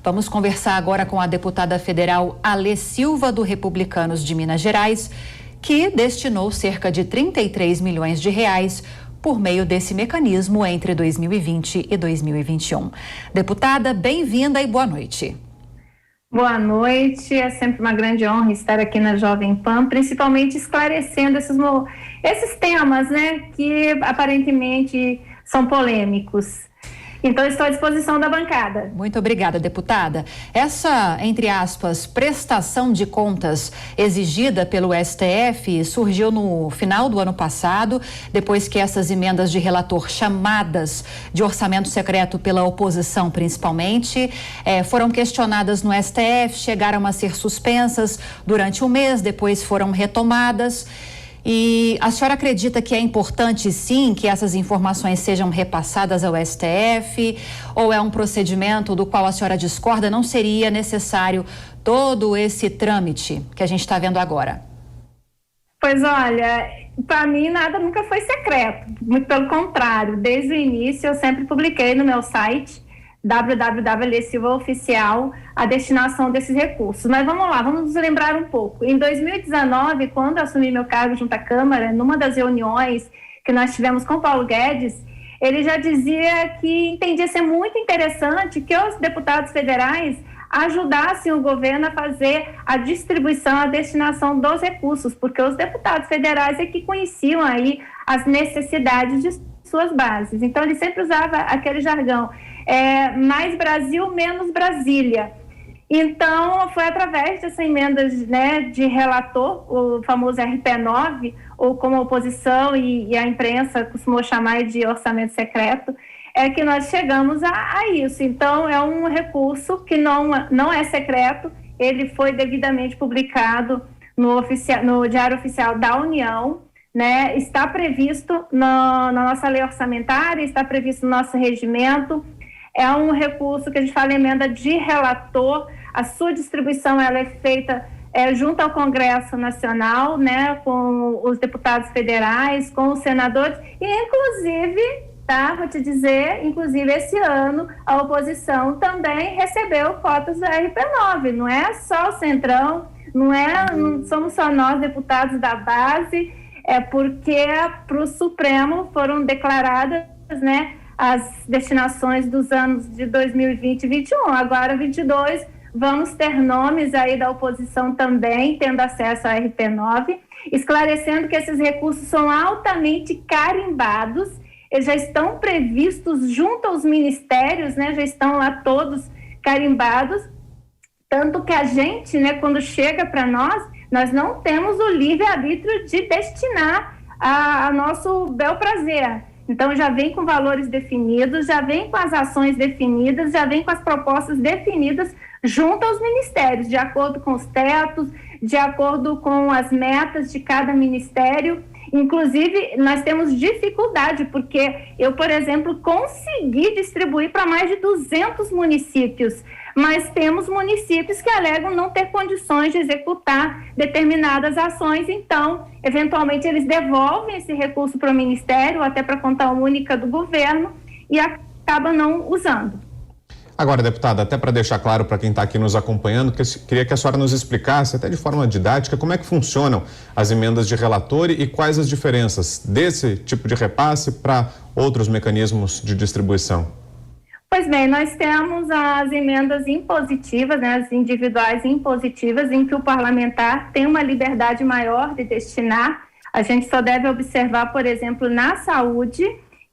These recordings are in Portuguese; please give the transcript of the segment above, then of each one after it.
Vamos conversar agora com a deputada federal Alê Silva, do Republicanos de Minas Gerais, que destinou cerca de 33 milhões de reais por meio desse mecanismo entre 2020 e 2021. Deputada, bem-vinda e boa noite. Boa noite, é sempre uma grande honra estar aqui na Jovem Pan, principalmente esclarecendo esses temas, né, que aparentemente são polêmicos. Então, estou à disposição da bancada. Muito obrigada, deputada. Essa, entre aspas, prestação de contas exigida pelo STF surgiu no final do ano passado, depois que essas emendas de relator chamadas de orçamento secreto pela oposição, principalmente, foram questionadas no STF, chegaram a ser suspensas durante um mês, depois foram retomadas. E a senhora acredita que é importante, sim, que essas informações sejam repassadas ao STF? Ou é um procedimento do qual a senhora discorda? Não seria necessário todo esse trâmite que a gente está vendo agora? Pois olha, para mim nada nunca foi secreto. Muito pelo contrário, desde o início eu sempre publiquei no meu site www.alesilvaoficial a destinação desses recursos. Mas vamos lá, vamos nos lembrar um pouco. Em 2019, quando assumi meu cargo junto à Câmara, numa das reuniões que nós tivemos com Paulo Guedes, ele já dizia que entendia ser muito interessante que os deputados federais ajudassem o governo a fazer a distribuição, a destinação dos recursos, porque os deputados federais é que conheciam aí as necessidades de suas bases. Então, ele sempre usava aquele jargão, mais Brasil, menos Brasília. Então, foi através dessa emenda, né, de relator, o famoso RP9, ou como a oposição e a imprensa costumou chamar de orçamento secreto, que nós chegamos a isso. Então, é um recurso que não é secreto, ele foi devidamente publicado no Diário Oficial da União, né? Está previsto na nossa lei orçamentária, está previsto no nosso regimento. É um recurso que a gente fala emenda de relator. A sua distribuição ela é feita junto ao Congresso Nacional, né, com os deputados federais, com os senadores, e inclusive, vou te dizer, inclusive esse ano a oposição também recebeu cotas do RP9, não é só o Centrão, não somos só nós deputados da base, porque para o Supremo foram declaradas, né, as destinações dos anos de 2020 e 2021. Agora, 22, vamos ter nomes aí da oposição também tendo acesso ao RP9, esclarecendo que esses recursos são altamente carimbados, eles já estão previstos junto aos ministérios, né, já estão lá todos carimbados, tanto que a gente, né, quando chega para nós não temos o livre-arbítrio de destinar a nosso bel prazer. Então, já vem com valores definidos, já vem com as ações definidas, já vem com as propostas definidas junto aos ministérios, de acordo com os tetos, de acordo com as metas de cada ministério. Inclusive, nós temos dificuldade, porque eu, por exemplo, consegui distribuir para mais de 200 municípios, mas temos municípios que alegam não ter condições de executar determinadas ações, então, eventualmente, eles devolvem esse recurso para o Ministério, até para conta única do governo, e acabam não usando. Agora, deputada, até para deixar claro para quem está aqui nos acompanhando, queria que a senhora nos explicasse, até de forma didática, como é que funcionam as emendas de relator e quais as diferenças desse tipo de repasse para outros mecanismos de distribuição. Pois bem, nós temos as emendas impositivas, né, as individuais impositivas, em que o parlamentar tem uma liberdade maior de destinar. A gente só deve observar, por exemplo, na saúde,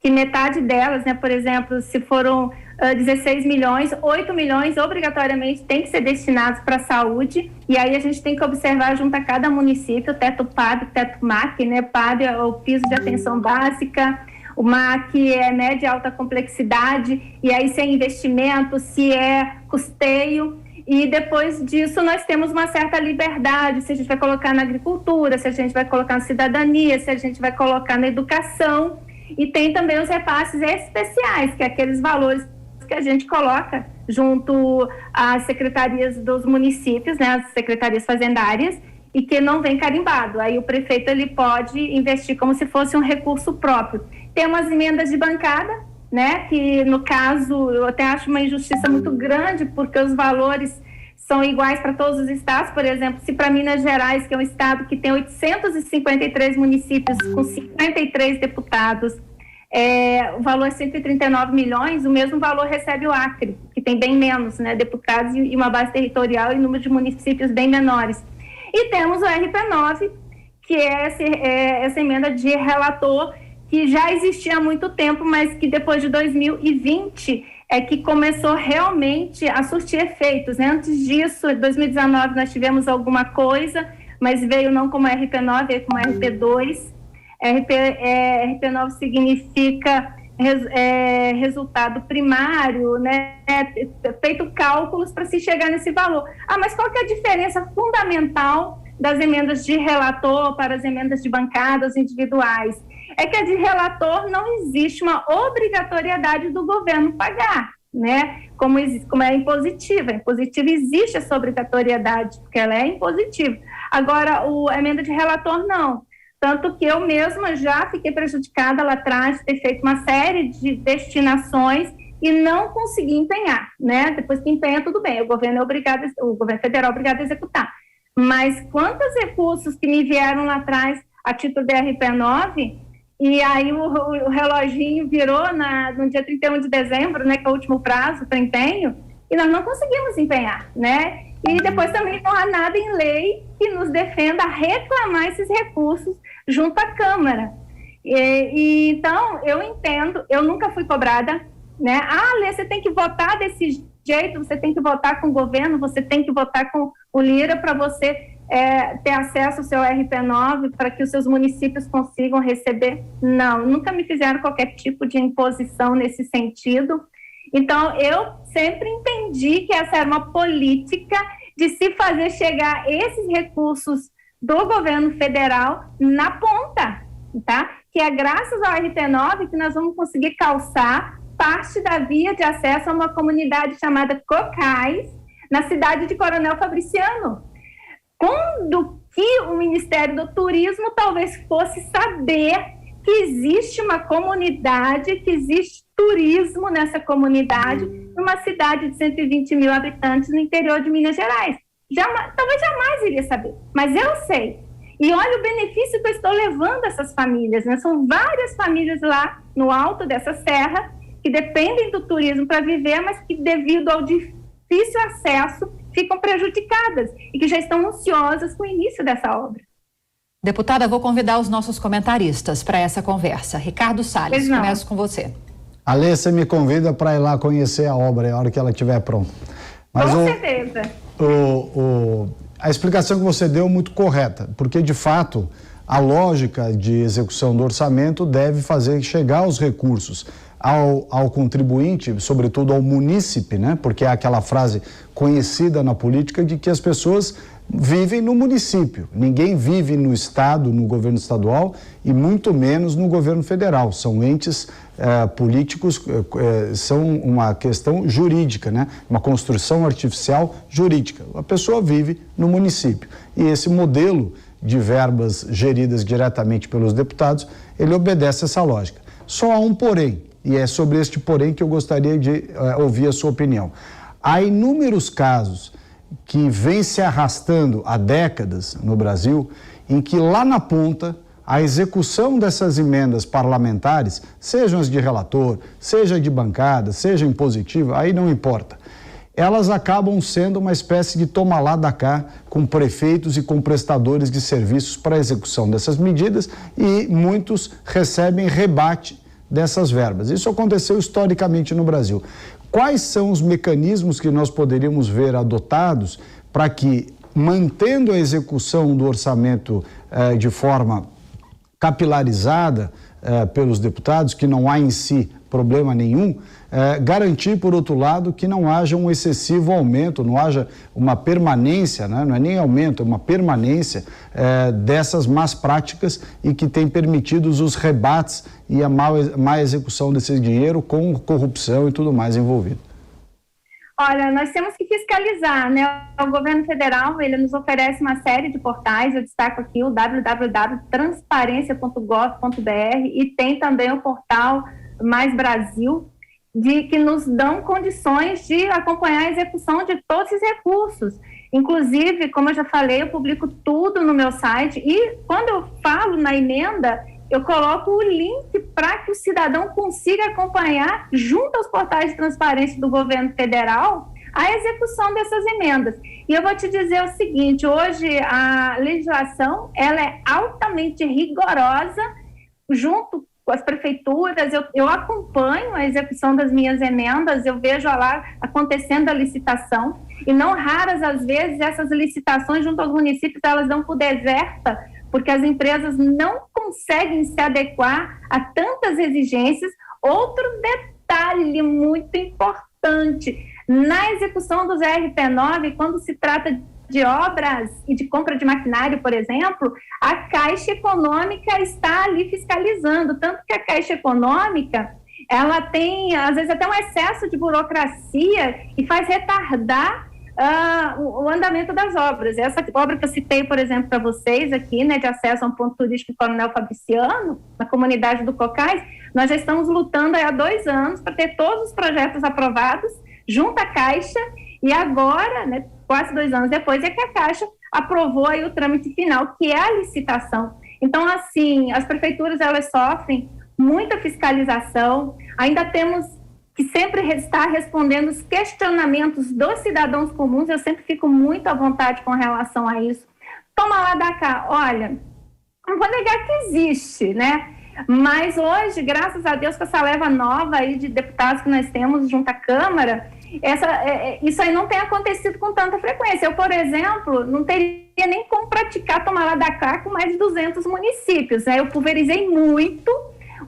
que metade delas, né, por exemplo, se foram 16 milhões, 8 milhões obrigatoriamente tem que ser destinados para a saúde, e aí a gente tem que observar junto a cada município, teto PAB, teto MAC, né, PAB é o piso de atenção básica, o MAC é média e alta complexidade, e aí se é investimento, se é custeio, e depois disso nós temos uma certa liberdade, se a gente vai colocar na agricultura, se a gente vai colocar na cidadania, se a gente vai colocar na educação, e tem também os repasses especiais, que é aqueles valores que a gente coloca junto às secretarias dos municípios, né, as secretarias fazendárias, e que não vem carimbado. Aí o prefeito ele pode investir como se fosse um recurso próprio. Tem umas emendas de bancada, né? Que no caso eu até acho uma injustiça muito grande, porque os valores são iguais para todos os estados. Por exemplo, se para Minas Gerais, que é um estado que tem 853 municípios com 53 deputados, o valor é 139 milhões, o mesmo valor recebe o Acre, que tem bem menos, né, deputados e uma base territorial e número de municípios bem menores. E temos o RP9, que é essa emenda de relator, que já existia há muito tempo, mas que depois de 2020 é que começou realmente a surtir efeitos, né? Antes disso, em 2019, nós tivemos alguma coisa, mas veio não como RP9, veio como RP2. RP9 significa resultado primário, né? Feito cálculos para se chegar nesse valor. Mas qual que é a diferença fundamental das emendas de relator para as emendas de bancadas individuais? É que a de relator não existe uma obrigatoriedade do governo pagar, né? Como é impositiva. A impositiva existe essa obrigatoriedade, porque ela é impositiva. Agora, a emenda de relator não. Tanto que eu mesma já fiquei prejudicada lá atrás de ter feito uma série de destinações e não consegui empenhar, né? Depois que empenha, tudo bem, o governo federal é obrigado a executar. Mas quantos recursos que me vieram lá atrás a título de RP9, e aí o reloginho virou no dia 31 de dezembro, né, que é o último prazo para empenho, e nós não conseguimos empenhar, né? E depois também não há nada em lei que nos defenda reclamar esses recursos junto à Câmara. Então, eu entendo, eu nunca fui cobrada, né? Lê, você tem que votar desse jeito, você tem que votar com o governo, você tem que votar com o Lira para você ter acesso ao seu RP9, para que os seus municípios consigam receber. Não, nunca me fizeram qualquer tipo de imposição nesse sentido. Então, eu sempre entendi que essa era uma política de se fazer chegar esses recursos do governo federal na ponta, tá? Que é graças ao RP9 que nós vamos conseguir calçar parte da via de acesso a uma comunidade chamada Cocais, na cidade de Coronel Fabriciano. Quando que o Ministério do Turismo talvez fosse saber que existe uma comunidade, que existe turismo nessa comunidade, numa cidade de 120 mil habitantes no interior de Minas Gerais. Talvez jamais iria saber, mas eu sei. E olha o benefício que eu estou levando a essas famílias, né? São várias famílias lá no alto dessa serra que dependem do turismo para viver, mas que devido ao difícil acesso ficam prejudicadas e que já estão ansiosas com o início dessa obra. Deputada, vou convidar os nossos comentaristas para essa conversa. Ricardo Salles, começo com você. Alê, você me convida para ir lá conhecer a obra a hora que ela estiver pronta. Mas com certeza. A explicação que você deu é muito correta, porque de fato a lógica de execução do orçamento deve fazer chegar os recursos ao contribuinte, sobretudo ao munícipe, né? Porque é aquela frase conhecida na política de que as pessoas vivem no município. Ninguém vive no estado, no governo estadual e muito menos no governo federal. São entes políticos, são uma questão jurídica, né? Uma construção artificial jurídica. A pessoa vive no município. E esse modelo de verbas geridas diretamente pelos deputados, ele obedece essa lógica. Só há um porém, e é sobre este porém que eu gostaria de ouvir a sua opinião. Há inúmeros casos que vêm se arrastando há décadas no Brasil, em que lá na ponta, a execução dessas emendas parlamentares, sejam as de relator, seja de bancada, seja impositiva, aí não importa. Elas acabam sendo uma espécie de toma lá da cá com prefeitos e com prestadores de serviços para a execução dessas medidas e muitos recebem rebate dessas verbas. Isso aconteceu historicamente no Brasil. Quais são os mecanismos que nós poderíamos ver adotados para que, mantendo a execução do orçamento de forma capilarizada pelos deputados, que não há em si problema nenhum, garantir, por outro lado, que não haja um excessivo aumento, não haja uma permanência, né? Não é nem aumento, é uma permanência dessas más práticas e que tem permitido os rebates e a má execução desse dinheiro com corrupção e tudo mais envolvido. Olha, nós temos que fiscalizar, né? O governo federal, ele nos oferece uma série de portais, eu destaco aqui o www.transparencia.gov.br e tem também o portal Mais Brasil, que nos dão condições de acompanhar a execução de todos esses recursos. Inclusive, como eu já falei, eu publico tudo no meu site e quando eu falo na emenda, eu coloco o link para que o cidadão consiga acompanhar, junto aos portais de transparência do governo federal, a execução dessas emendas. E eu vou te dizer o seguinte, hoje a legislação ela é altamente rigorosa, junto com as prefeituras, eu acompanho a execução das minhas emendas, eu vejo lá acontecendo a licitação, e não raras às vezes essas licitações junto aos municípios, elas dão por deserta, porque as empresas não conseguem se adequar a tantas exigências. Outro detalhe muito importante, na execução dos RP9, quando se trata de obras e de compra de maquinário, por exemplo, a Caixa Econômica está ali fiscalizando, tanto que a Caixa Econômica, ela tem, às vezes, até um excesso de burocracia e faz retardar o andamento das obras. Essa obra que eu citei, por exemplo, para vocês aqui, né, de acesso a um ponto turístico Coronel Fabriciano, na comunidade do Cocais, nós já estamos lutando há 2 anos para ter todos os projetos aprovados junto à Caixa, e agora, né, quase 2 anos depois, é que a Caixa aprovou aí o trâmite final, que é a licitação. Então, assim, as prefeituras, elas sofrem muita fiscalização, ainda temos que sempre estar respondendo os questionamentos dos cidadãos comuns, eu sempre fico muito à vontade com relação a isso. Toma lá da cá, olha, não vou negar que existe, né? Mas hoje, graças a Deus, com essa leva nova aí de deputados que nós temos junto à Câmara, isso aí não tem acontecido com tanta frequência. Eu, por exemplo, não teria nem como praticar tomar lá da cá com mais de 200 municípios, né? Eu pulverizei muito,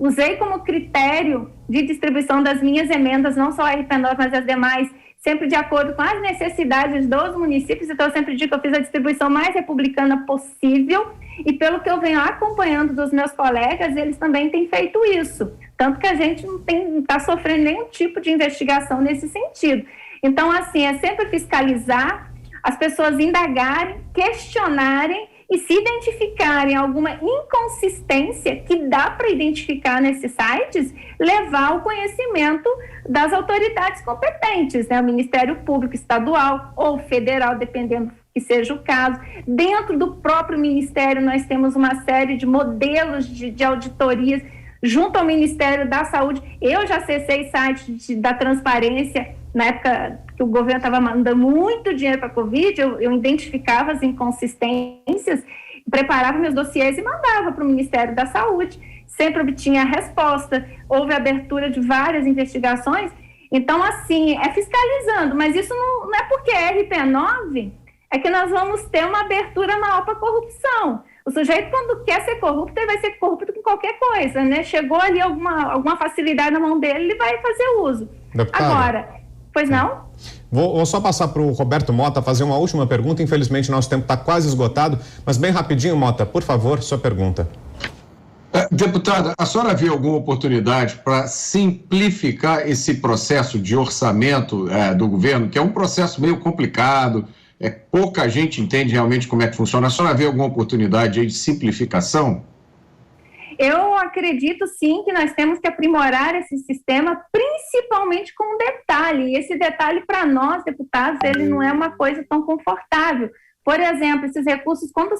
usei como critério de distribuição das minhas emendas, não só a RP9, mas as demais, sempre de acordo com as necessidades dos municípios. Então, eu sempre digo que eu fiz a distribuição mais republicana possível, e pelo que eu venho acompanhando dos meus colegas, eles também têm feito isso. Tanto que a gente não está sofrendo nenhum tipo de investigação nesse sentido. Então, assim, é sempre fiscalizar, as pessoas indagarem, questionarem e se identificarem alguma inconsistência que dá para identificar nesses sites, levar ao conhecimento das autoridades competentes, né? O Ministério Público Estadual ou Federal, dependendo que seja o caso. Dentro do próprio Ministério, nós temos uma série de modelos de auditorias junto ao Ministério da Saúde. Eu já acessei sites da transparência, na época que o governo estava mandando muito dinheiro para a Covid, eu identificava as inconsistências, preparava meus dossiês e mandava para o Ministério da Saúde. Sempre obtinha a resposta, houve abertura de várias investigações. Então, assim, é fiscalizando, mas isso não é porque é RP9, é que nós vamos ter uma abertura maior para corrupção. O sujeito, quando quer ser corrupto, ele vai ser corrupto com qualquer coisa, né? Chegou ali alguma facilidade na mão dele, ele vai fazer uso. Deputada, agora, pois não? Vou só passar para o Roberto Mota fazer uma última pergunta. Infelizmente, nosso tempo está quase esgotado, mas bem rapidinho, Mota, por favor, sua pergunta. Deputada, a senhora vê alguma oportunidade para simplificar esse processo de orçamento do governo, que é um processo meio complicado, pouca gente entende realmente como é que funciona. A senhora vê alguma oportunidade aí de simplificação? Eu acredito sim que nós temos que aprimorar esse sistema, principalmente com um detalhe, e esse detalhe para nós, deputados, ele não é uma coisa tão confortável. Por exemplo, esses recursos, quando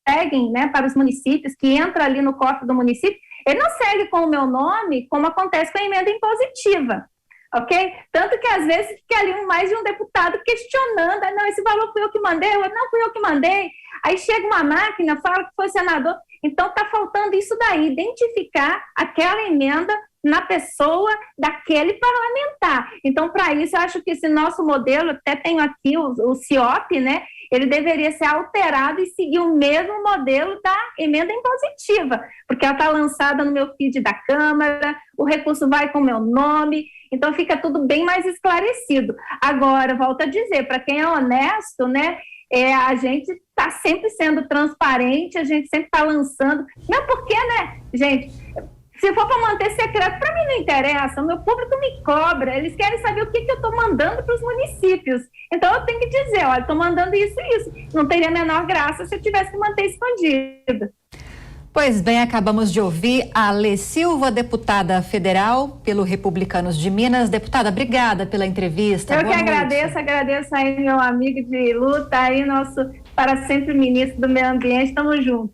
seguem, né, para os municípios, que entra ali no cofre do município, ele não segue com o meu nome, como acontece com a emenda impositiva. Ok? Tanto que às vezes fica ali mais de um deputado questionando, não, esse valor fui eu que mandei, não fui eu que mandei, aí chega uma máquina, fala que foi senador, então está faltando isso daí, identificar aquela emenda na pessoa daquele parlamentar. Então, para isso, eu acho que esse nosso modelo, até tenho aqui o CIOP, né, ele deveria ser alterado e seguir o mesmo modelo da emenda impositiva, porque ela está lançada no meu feed da Câmara, o recurso vai com o meu nome, então fica tudo bem mais esclarecido. Agora, volto a dizer, para quem é honesto, né, a gente está sempre sendo transparente, a gente sempre está lançando, não porque, né, gente, se for para manter secreto, para mim não interessa, o meu público me cobra, eles querem saber o que eu estou mandando para os municípios, então eu tenho que dizer, olha, estou mandando isso e isso, não teria a menor graça se eu tivesse que manter escondido. Pois bem, acabamos de ouvir a Alê Silva, deputada federal pelo Republicanos de Minas. Deputada, obrigada pela entrevista. Eu que agradeço aí meu amigo de luta, aí nosso para sempre ministro do Meio Ambiente. Tamo junto.